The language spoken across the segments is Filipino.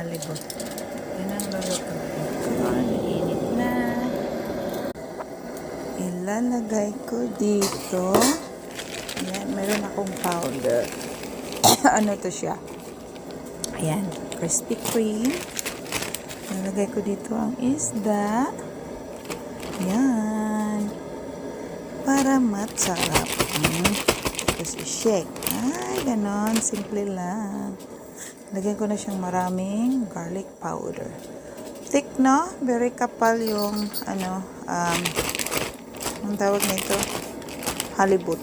halibut. Yan ang lulutuin ko. Init na. Ilalagay ko dito. Ayan, meron akong powder. Ano to siya? Ayan, Krispy Kreme. Ilalagay ko dito ang isda. Ayan. Para matsarap. Tapos i-shake. Ay, ganon. Simple lang. Lagyan ko na siyang maraming garlic powder. Thick, no? Very kapal yung, ang tawag nito? Halibut.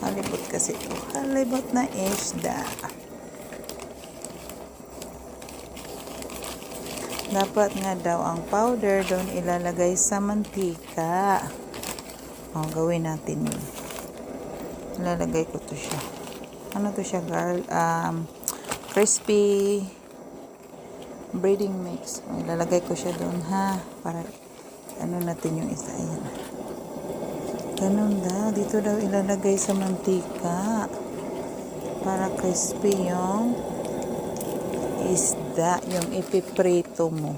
Halibut kasi ito. Halibut na isda. Dapat nga daw ang powder doon ilalagay sa mantika. O, gawin natin yun. Ilalagay ko to siya. Ano to siya, girl? Crispy breading mix. O, ilalagay ko siya doon, ha? Para, natin yung isa. Ayan. Ganun daw. Dito daw ilalagay sa mantika. Para crispy yung isda. Yung ipiprito mo.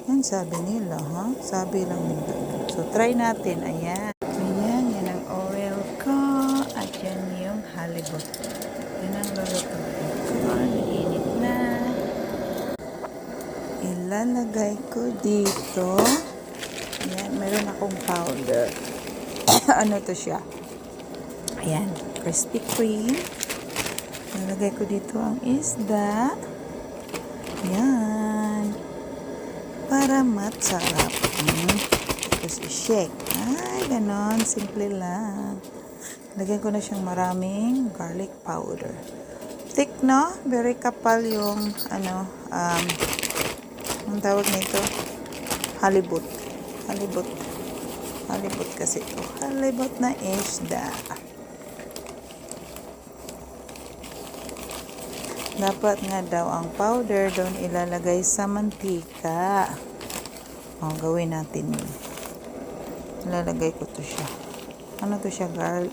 Yan sabi nila, ha? Sabi lang nila. So, try natin. Ayan. Ayan. Yan ang oil ko. At yan yung halibut. Yan ang lulutuin ko. Init na. Ilalagay ko dito. Ayan. Meron akong powder. Ano to siya? Ayan. Krispy Kreme. Ilalagay ko dito ang isda. Ayan. Para matsarap. Tapos i-shake. Ay, ganon. Simple lang. Lagyan ko na siyang maraming garlic powder. Thick, no? Very kapal yung, ang tawag nito? Halibut. Halibut kasi ito. Halibut na isda. Dapat nga daw ang powder doon ilalagay sa mantika. O, gawin natin yun. Ilalagay ko to siya. Ano to siya, girl?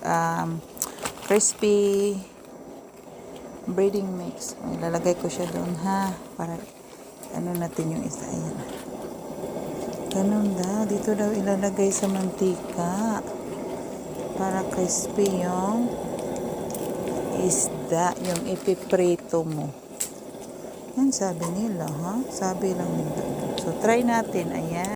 Crispy breading mix. O, ilalagay ko siya doon, ha? Para, natin yung isa. Ayan. Ganun daw. Dito daw ilalagay sa mantika. Para crispy yung isda, yung ipiprito mo. Yan sabi nila, ha? Sabi lang nila. So, try natin. Ayan.